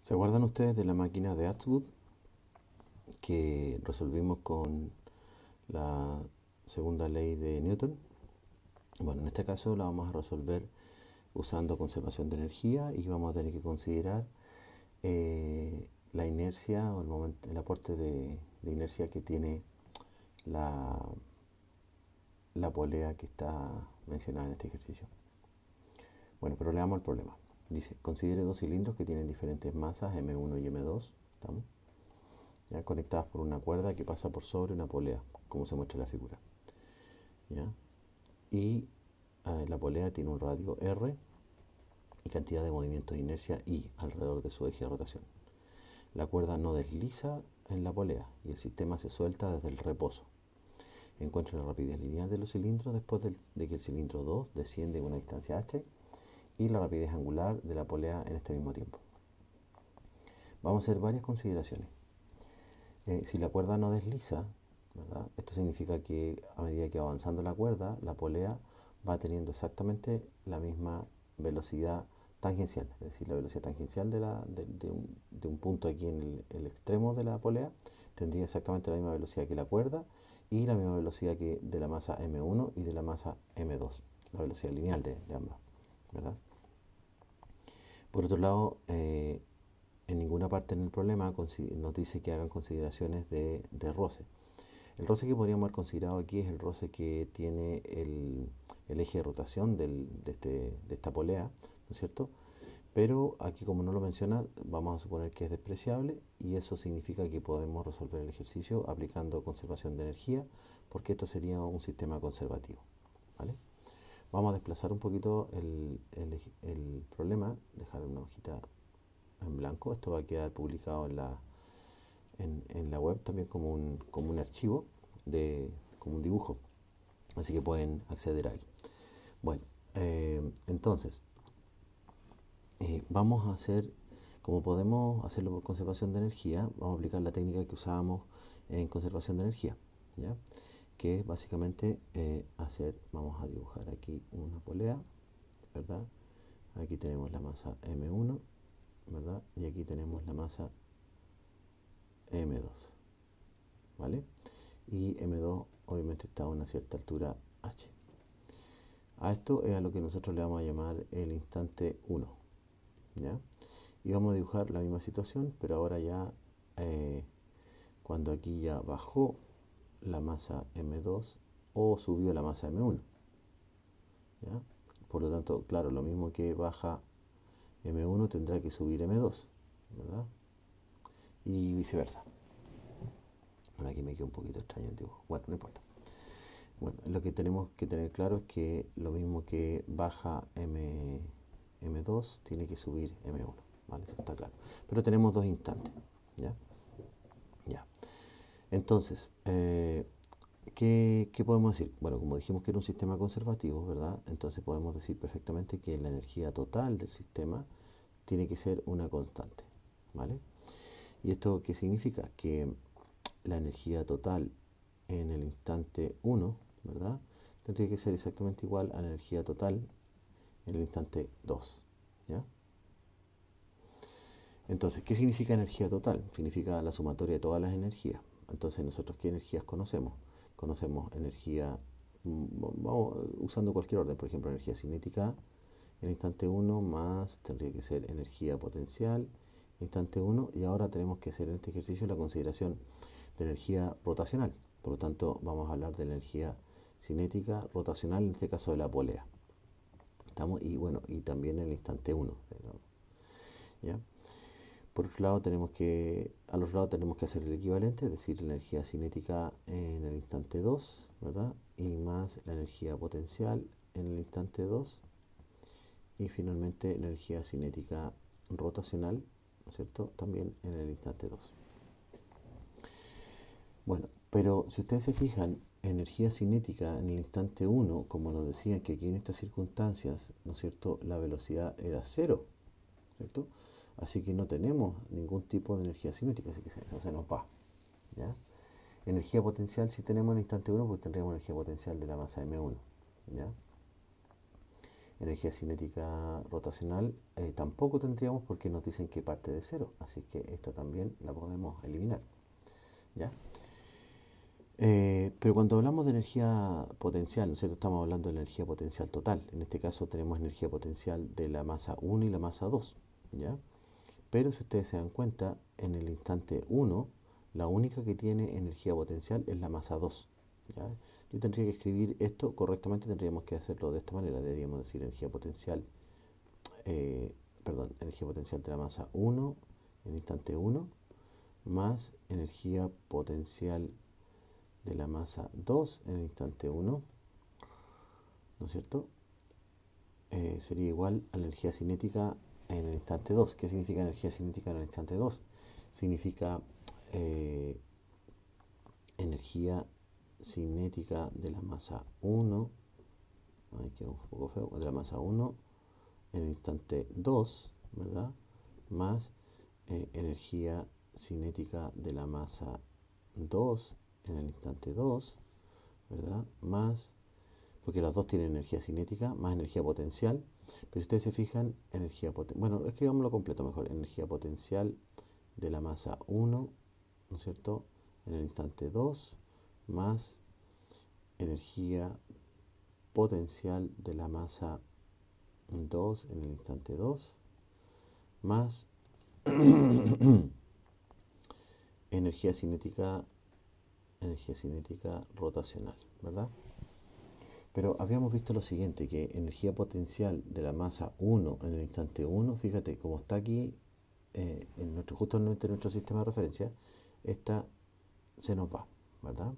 ¿Se acuerdan ustedes de la máquina de Atwood que resolvimos con la segunda ley de Newton? Bueno, en este caso la vamos a resolver usando conservación de energía y vamos a tener que considerar la inercia o el aporte de inercia que tiene la, la polea que está mencionada en este ejercicio. Bueno, pero leamos el problema. Dice, considere dos cilindros que tienen diferentes masas, M1 y M2, ¿estamos? ¿Ya? Conectadas por una cuerda que pasa por sobre una polea, como se muestra en la figura. ¿Ya? Y la polea tiene un radio R y cantidad de movimiento de inercia I alrededor de su eje de rotación. La cuerda no desliza en la polea y el sistema se suelta desde el reposo. Encuentra la rapidez lineal de los cilindros después de que el cilindro 2 desciende una distancia h y la rapidez angular de la polea en este mismo tiempo. Vamos a hacer varias consideraciones. Si la cuerda no desliza, ¿verdad? Esto significa que a medida que va avanzando la cuerda, la polea va teniendo exactamente la misma velocidad tangencial, es decir, la velocidad tangencial de un punto aquí en el extremo de la polea tendría exactamente la misma velocidad que la cuerda y la misma velocidad que de la masa M1 y de la masa M2, la velocidad lineal de ambas, ¿verdad? Por otro lado, en ninguna parte en el problema nos dice que hagan consideraciones de roce. El roce que podríamos haber considerado aquí es el roce que tiene el eje de rotación de esta polea, ¿no es cierto? Pero aquí, como no lo menciona, vamos a suponer que es despreciable y eso significa que podemos resolver el ejercicio aplicando conservación de energía, porque esto sería un sistema conservativo, ¿vale? Vamos a desplazar un poquito el problema, dejar una hojita en blanco. Esto va a quedar publicado en la web también como un archivo, como un dibujo, así que pueden acceder a él. Bueno, entonces, vamos a hacer, como podemos hacerlo por conservación de energía, vamos a aplicar la técnica que usábamos en conservación de energía, ¿ya? Que es básicamente vamos a dibujar aquí una polea, ¿verdad? Aquí tenemos la masa M1, ¿verdad? Y aquí tenemos la masa M2, ¿vale? Y M2 obviamente está a una cierta altura H. A esto es a lo que nosotros le vamos a llamar el instante 1, ¿ya? Y vamos a dibujar la misma situación, pero ahora ya cuando aquí ya bajó la masa M2 o subió la masa M1, ¿ya? Por lo tanto, claro, lo mismo que baja M1 tendrá que subir M2, ¿verdad? Y viceversa. Bueno, aquí me quedó un poquito extraño el dibujo. Bueno, no importa. Bueno, lo que tenemos que tener claro es que lo mismo que baja M2 tiene que subir M1, ¿vale? Eso está claro. Pero tenemos dos instantes, ¿ya? Ya. Entonces, ¿qué podemos decir? Bueno, como dijimos que era un sistema conservativo, ¿verdad? Entonces podemos decir perfectamente que la energía total del sistema tiene que ser una constante, ¿vale? ¿Y esto qué significa? Que la energía total en el instante 1, ¿verdad? Tendría que ser exactamente igual a la energía total en el instante 2, ¿ya? Entonces, ¿qué significa energía total? Significa la sumatoria de todas las energías. Entonces, nosotros, ¿qué energías conocemos? Conocemos energía, vamos usando cualquier orden, por ejemplo, energía cinética en el instante 1 más tendría que ser energía potencial instante 1 y ahora tenemos que hacer en este ejercicio la consideración de energía rotacional. Por lo tanto, vamos a hablar de la energía cinética rotacional, en este caso de la polea. ¿Estamos? Y bueno, y también en el instante 1. ¿Ya? Por otro lado, a los lados tenemos que hacer el equivalente, es decir, la energía cinética en el instante 2, ¿verdad? Y más la energía potencial en el instante 2 y finalmente la energía cinética rotacional, ¿no es cierto? También en el instante 2. Bueno, pero si ustedes se fijan, energía cinética en el instante 1, como nos decían que aquí en estas circunstancias, ¿no es cierto?, la velocidad era cero, ¿cierto? Así que no tenemos ningún tipo de energía cinética, así que no se nos va, ¿ya? Energía potencial sí tenemos en el instante 1, pues tendríamos energía potencial de la masa M1, ¿ya? energía cinética rotacional tampoco tendríamos porque nos dicen que parte de cero, así que esto también la podemos eliminar, ¿ya? Pero cuando hablamos de energía potencial, ¿no es cierto? Estamos hablando de energía potencial total. En este caso tenemos energía potencial de la masa 1 y la masa 2, ¿ya? Pero si ustedes se dan cuenta, en el instante 1, la única que tiene energía potencial es la masa 2, ¿ya? Yo tendría que escribir esto correctamente, tendríamos que hacerlo de esta manera. Deberíamos decir energía potencial, eh, energía potencial de la masa 1 en el instante 1 más energía potencial de la masa 2 en el instante 1, ¿no es cierto? Sería igual a la energía cinética en el instante 2. ¿Qué significa energía cinética en el instante 2? Significa eh, energía cinética de la masa 1, ahí quedó un poco feo, de la masa 1 en el instante 2, ¿verdad? Más energía cinética de la masa 2 en el instante 2, ¿verdad? Más, porque las dos tienen energía cinética, más energía potencial. Pero si ustedes se fijan, energía potencial, bueno, escribámoslo completo mejor, energía potencial de la masa 1, ¿no es cierto? En el instante 2, más energía potencial de la masa 2 en el instante 2, más energía cinética rotacional, ¿verdad? Pero habíamos visto lo siguiente, que energía potencial de la masa 1 en el instante 1, fíjate, como está aquí, justamente en nuestro sistema de referencia, esta se nos va, ¿verdad?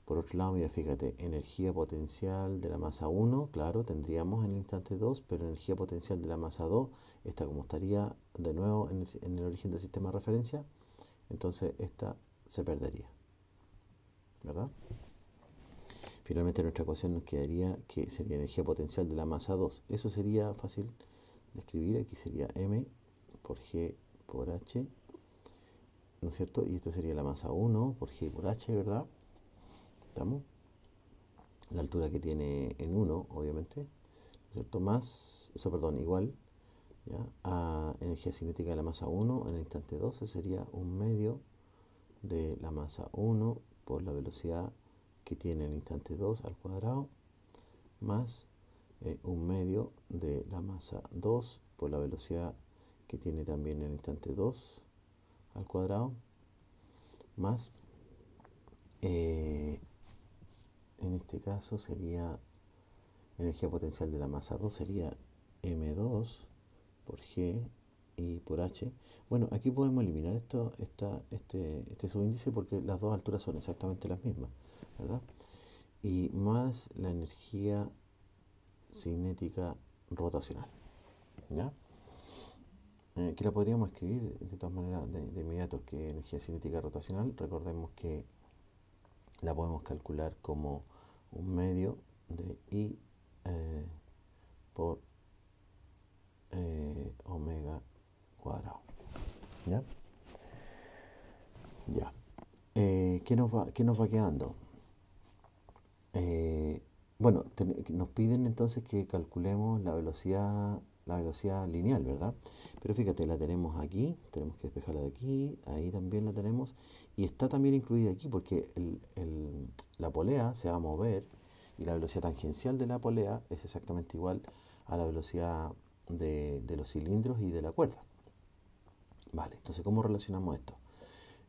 Por otro lado, mira, fíjate, energía potencial de la masa 1, claro, tendríamos en el instante 2, pero energía potencial de la masa 2, esta como estaría de nuevo en el origen del sistema de referencia, entonces esta se perdería, ¿verdad? Finalmente nuestra ecuación nos quedaría que sería energía potencial de la masa 2. Eso sería fácil de escribir. Aquí sería M por G por H, ¿no es cierto? Y esto sería la masa 1 por G por H, ¿verdad? ¿Estamos? La altura que tiene en 1, obviamente, ¿no es cierto? Más, eso perdón, igual, ¿ya? A energía cinética de la masa 1 en el instante 2, eso sería un medio de la masa 1 por la velocidad que tiene el instante 2 al cuadrado, más un medio de la masa 2 por la velocidad que tiene también el instante 2 al cuadrado, más en este caso sería energía potencial de la masa 2 sería m2 por g y por h. Bueno, aquí podemos eliminar este subíndice porque las dos alturas son exactamente las mismas, ¿verdad? Y más la energía cinética rotacional, ¿ya? Que la podríamos escribir de todas maneras de inmediato, que energía cinética rotacional, recordemos que la podemos calcular como un medio de I por omega cuadrado, ¿ya? Ya. ¿Qué nos va quedando? Eh, bueno, nos piden entonces que calculemos la velocidad lineal, ¿verdad? Pero fíjate, la tenemos aquí, tenemos que despejarla de aquí, ahí también la tenemos, y está también incluida aquí porque la polea se va a mover y la velocidad tangencial de la polea es exactamente igual a la velocidad de los cilindros y de la cuerda. Vale, entonces, ¿cómo relacionamos esto?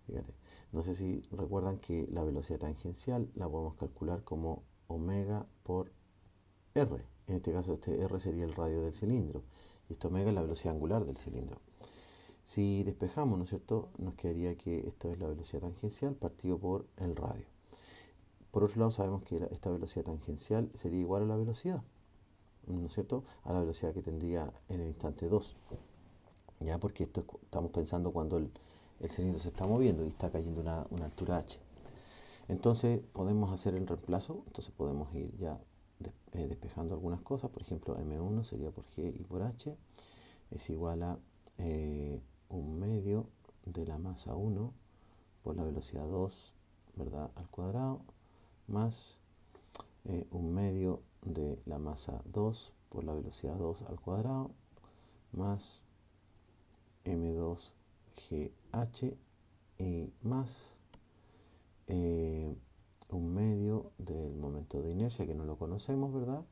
Fíjate, no sé si recuerdan que la velocidad tangencial la podemos calcular como omega por r. En este caso, este r sería el radio del cilindro y este omega es la velocidad angular del cilindro. Si despejamos, ¿no es cierto?, nos quedaría que esta es la velocidad tangencial partido por el radio. Por otro lado, sabemos que esta velocidad tangencial sería igual a la velocidad, ¿no es cierto?, a la velocidad que tendría en el instante 2. ¿Ya? Porque estamos pensando cuando el cilindro se está moviendo y está cayendo una altura h. Entonces podemos hacer el reemplazo, entonces podemos ir ya despejando algunas cosas, por ejemplo m1 sería por g y por h es igual a un medio de la masa 1 por la velocidad 2, ¿verdad?, al cuadrado, más un medio de la masa 2 por la velocidad 2 al cuadrado más m2gh y más un medio del momento de inercia que no lo conocemos, ¿verdad?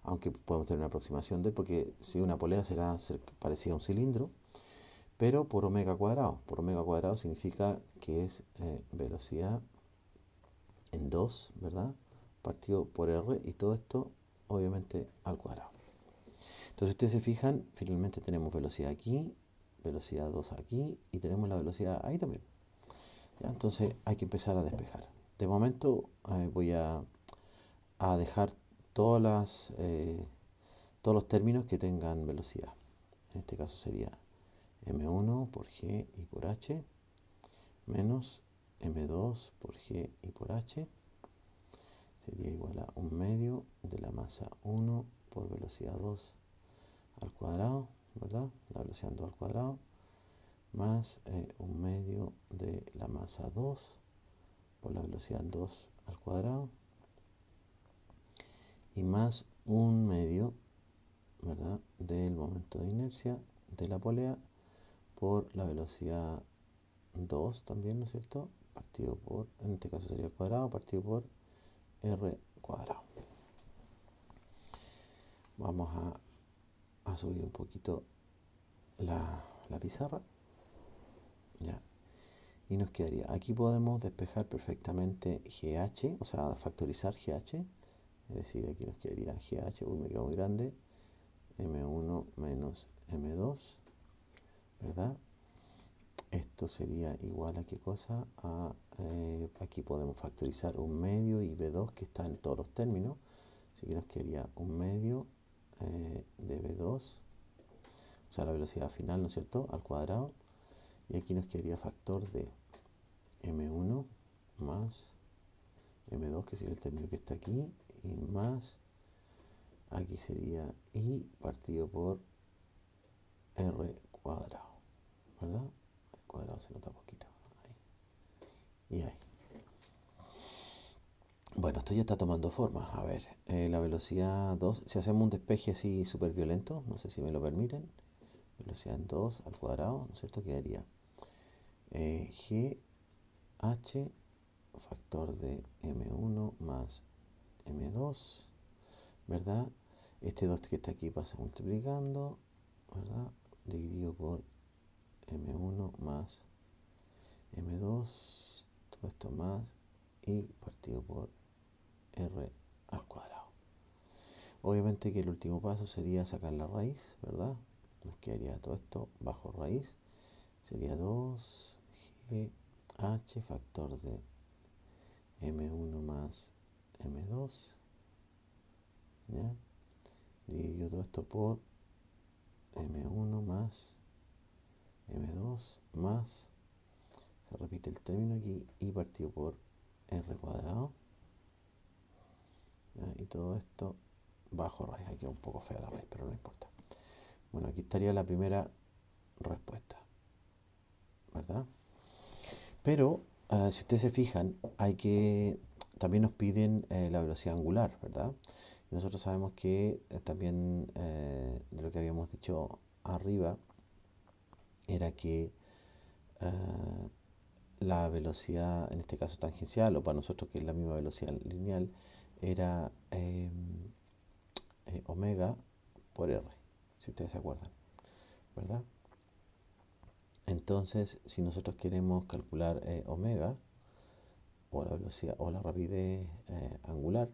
Aunque podemos tener una aproximación de él, porque si una polea será parecida a un cilindro, pero por omega cuadrado. Por omega cuadrado significa que es velocidad en 2, ¿verdad? Partido por r, y todo esto obviamente al cuadrado. Entonces ustedes se fijan, finalmente tenemos velocidad aquí, velocidad 2 aquí, y tenemos la velocidad ahí también. ¿Ya? Entonces hay que empezar a despejar. De momento voy a dejar todos los términos que tengan velocidad. En este caso sería m1 por g y por h menos m2 por g y por h sería igual a un medio de la masa 1 por velocidad 2 al cuadrado, ¿verdad? La velocidad 2 al cuadrado más un medio de la masa 2 por la velocidad 2 al cuadrado y más un medio, ¿verdad?, del momento de inercia de la polea por la velocidad 2 también, ¿no es cierto? Partido por, en este caso sería el cuadrado, partido por r cuadrado. Vamos a subir un poquito la pizarra. Ya. Y nos quedaría, aquí podemos despejar perfectamente GH, o sea, factorizar GH. Es decir, aquí nos quedaría GH, uy, me quedó muy grande, M1 menos M2, ¿verdad? Esto sería igual a qué cosa, aquí podemos factorizar un medio y B2 que está en todos los términos, así que nos quedaría un medio de B2, o sea, la velocidad final, ¿no es cierto?, al cuadrado, y aquí nos quedaría factor de M1 más M2, que sería el término que está aquí, y más, aquí sería I partido por R cuadrado, ¿verdad? El cuadrado se nota poquito, ahí. Y ahí. Bueno, esto ya está tomando forma. A ver, la velocidad 2, si hacemos un despeje así súper violento, no sé si me lo permiten, velocidad 2 al cuadrado, ¿no es cierto? Quedaría GH factor de M1 más M2, ¿verdad? Este 2 que está aquí pasa multiplicando, ¿verdad? Dividido por M1 más M2, todo esto más, y partido por R al cuadrado. Obviamente que el último paso sería sacar la raíz, ¿verdad? Nos quedaría todo esto bajo raíz. Sería 2GH factor de M1 más M2, ¿ya? Dividido todo esto por M1 más M2 más, se repite el término aquí, y partido por R cuadrado, ¿ya? Y todo esto bajo raíz. Aquí es un poco fea la raíz, pero no importa. Bueno, aquí estaría la primera respuesta, ¿verdad? Pero si ustedes se fijan, también nos piden la velocidad angular, ¿verdad? Y nosotros sabemos que también de lo que habíamos dicho arriba era que la velocidad, en este caso tangencial, o para nosotros que es la misma velocidad lineal, era omega por r, si ustedes se acuerdan, ¿verdad? Entonces, si nosotros queremos calcular omega, o la velocidad o la rapidez angular,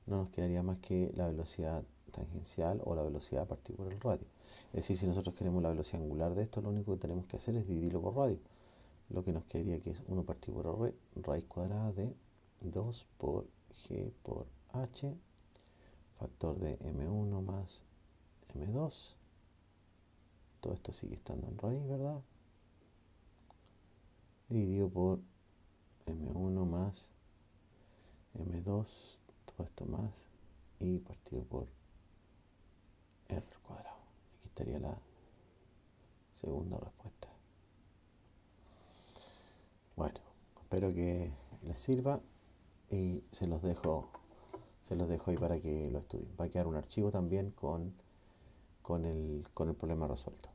no nos quedaría más que la velocidad tangencial o la velocidad partido por el radio. Es decir, si nosotros queremos la velocidad angular de esto, lo único que tenemos que hacer es dividirlo por radio. Lo que nos quedaría que es 1 partido por r, raíz cuadrada de 2 por g por h, factor de m1 más m2. Todo esto sigue estando en raíz, ¿verdad? Dividido por m1 más m2, todo esto más, y partido por r cuadrado. Aquí estaría la segunda respuesta. Bueno, espero que les sirva y se los dejo Se los dejo ahí para que lo estudien. Va a quedar un archivo también con el problema resuelto.